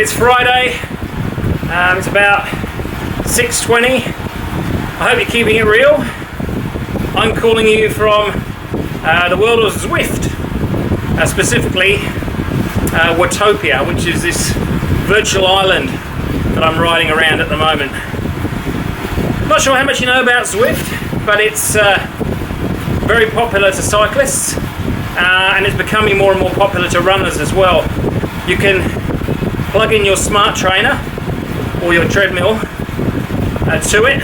It's Friday, it's about 6:20. I hope you're keeping it real. I'm calling you from the world of Zwift, specifically Watopia, which is this virtual island that I'm riding around at the moment. Not sure how much you know about Zwift, but it's very popular to cyclists, and it's becoming more and more popular to runners as well. You can plug in your smart trainer or your treadmill to it,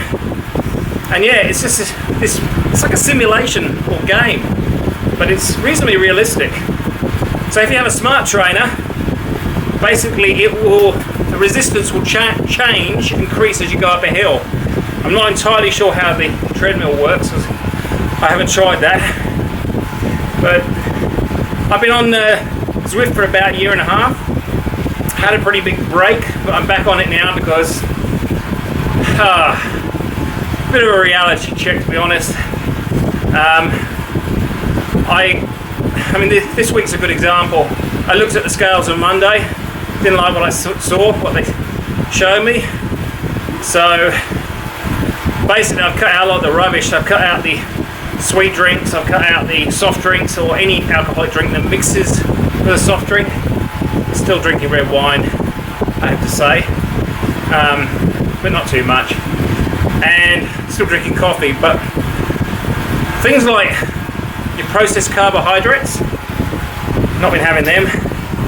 and yeah, it's just it's like a simulation or game, but it's reasonably realistic. So if you have a smart trainer, basically the resistance will increase as you go up a hill. I'm not entirely sure how the treadmill works, because I haven't tried that, but I've been on Zwift for about a year and a half. Had a pretty big break, but I'm back on it now because a bit of a reality check, to be honest. I mean, this week's a good example. I looked at the scales on Monday, didn't like what I saw, what they showed me. So basically I've cut out a lot of the rubbish. I've cut out the sweet drinks, I've cut out the soft drinks, or any alcoholic drink that mixes with a soft drink. Still drinking red wine, I have to say, but not too much. And still drinking coffee, but things like your processed carbohydrates, not been having them.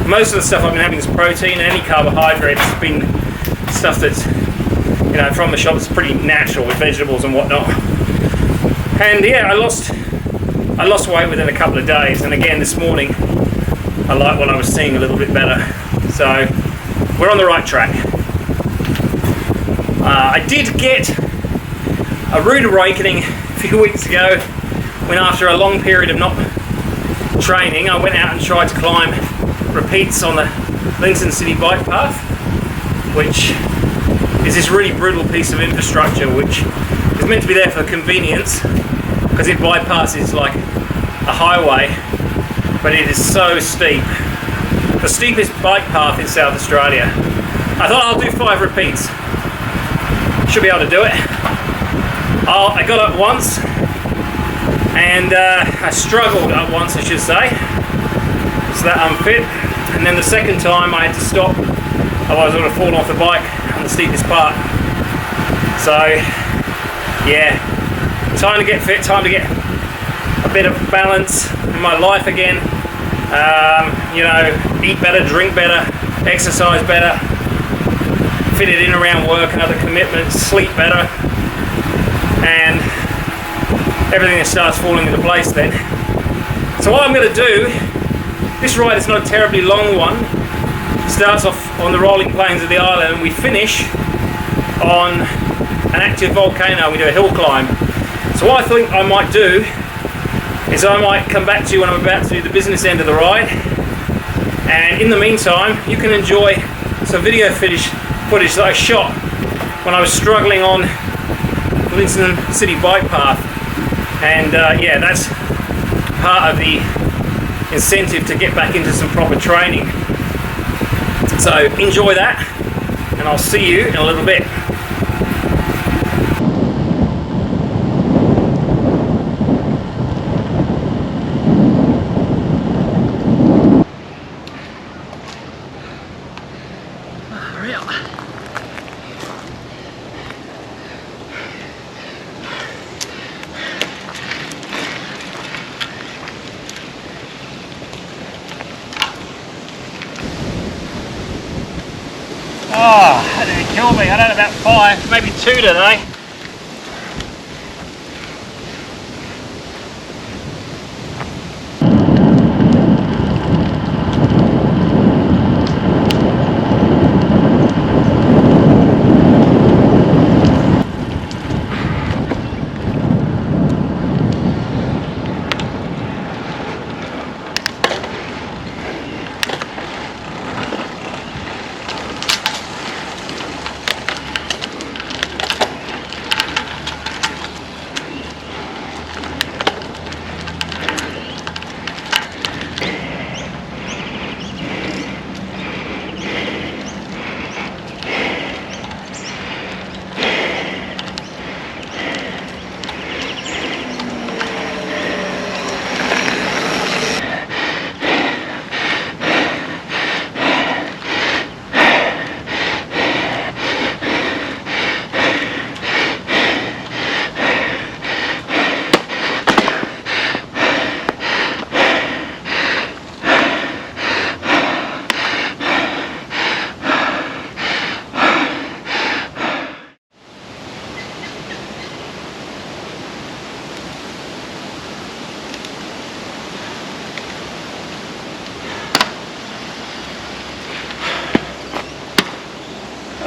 Most of the stuff I've been having is protein, and any carbohydrates has been stuff that's, you know, from the shop. It's pretty natural with vegetables and whatnot. And yeah, I lost weight within a couple of days, and again this morning I like what I was seeing a little bit better. So we're on the right track. I did get a rude awakening a few weeks ago when, after a long period of not training, I went out and tried to climb repeats on the Lincoln City bike path, which is this really brutal piece of infrastructure which is meant to be there for convenience because it bypasses like a highway, but it is so steep. The steepest bike path in South Australia. I thought I'll do 5 repeats. Should be able to do it. I got up once, and I struggled up once, I should say. It's that unfit. And then the second time I had to stop, otherwise I would have fallen off the bike on the steepest part. So yeah, time to get fit, time to get a bit of balance in my life again. You know, eat better, drink better, exercise better, fit it in around work and other commitments, sleep better, and everything that starts falling into place then. So what I'm going to do, this ride is not a terribly long one. It starts off on the rolling plains of the island, and we finish on an active volcano. We do a hill climb. So what I think I might do is I might come back to you when I'm about to do the business end of the ride, and in the meantime you can enjoy some video footage that I shot when I was struggling on the Lincoln City bike path. And yeah, that's part of the incentive to get back into some proper training. So enjoy that, and I'll see you in a little bit. Oh, that didn't kill me. I had about 5, maybe 2 today.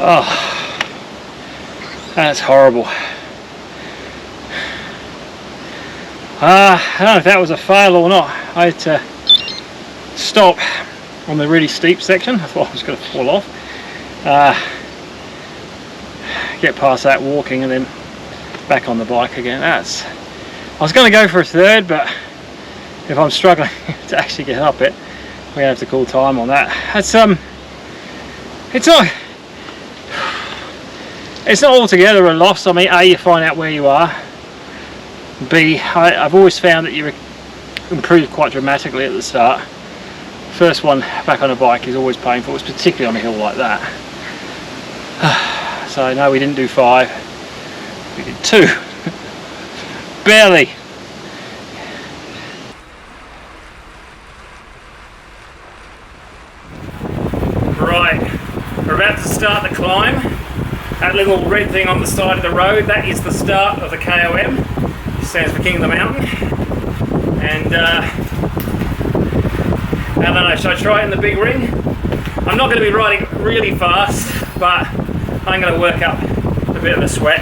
Oh, that's horrible. I don't know if that was a fail or not. I had to stop on the really steep section. I thought I was going to fall off. Get past that walking and then back on the bike again. I was going to go for a third, but if I'm struggling to actually get up it, we're going to have to call time on that. It's not altogether a loss. I mean, A, you find out where you are. B, I've always found that you improve quite dramatically at the start. First one back on a bike is always painful, it's particularly on a hill like that. So no, we didn't do 5, we did 2. Barely. Right, we're about to start the climb. That little red thing on the side of the road, that is the start of the KOM. It stands for King of the Mountain. And I don't know, should I try it in the big ring? I'm not going to be riding really fast, but I'm going to work up a bit of the sweat.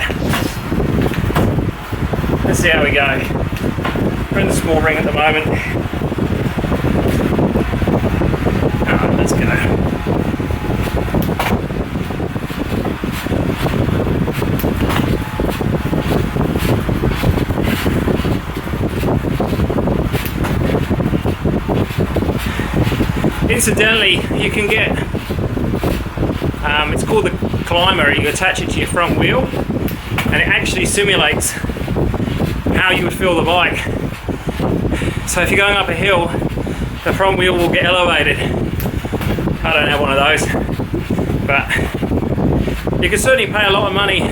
Let's see how we go. We're in the small ring at the moment. Alright, let's go. Incidentally, you can get, it's called the climber. You attach it to your front wheel and it actually simulates how you would feel the bike. So if you're going up a hill, the front wheel will get elevated. I don't have one of those, but you can certainly pay a lot of money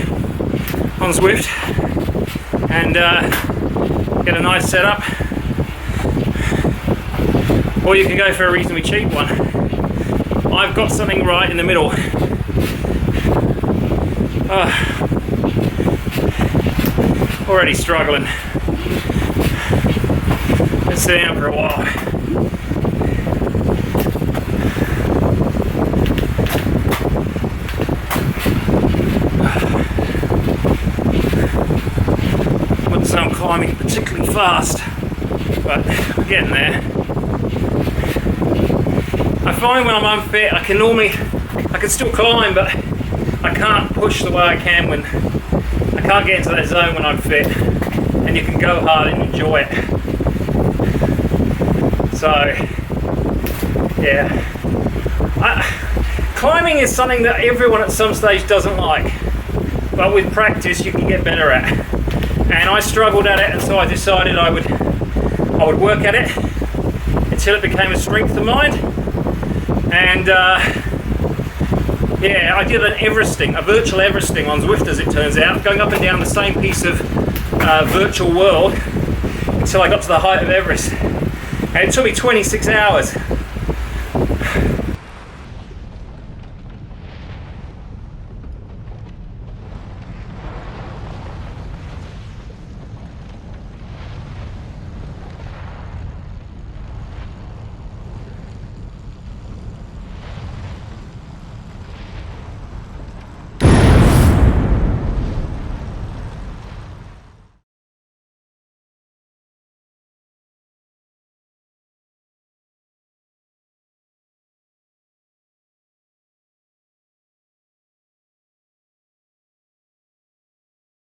on Zwift and get a nice setup. Or you can go for a reasonably cheap one. I've got something right in the middle. Already struggling. Let's sit down for a while. I wouldn't say I'm climbing particularly fast, but I'm getting there. I find when I'm unfit, I can still climb, but I can't push the way I can when I can't get into that zone when I'm fit, and you can go hard and enjoy it. So, yeah, climbing is something that everyone at some stage doesn't like, but with practice you can get better at. And I struggled at it, and so I decided I would work at it until it became a strength of mine. And yeah, I did an Everesting, a virtual Everesting on Zwift, as it turns out, going up and down the same piece of virtual world until I got to the height of Everest. And it took me 26 hours.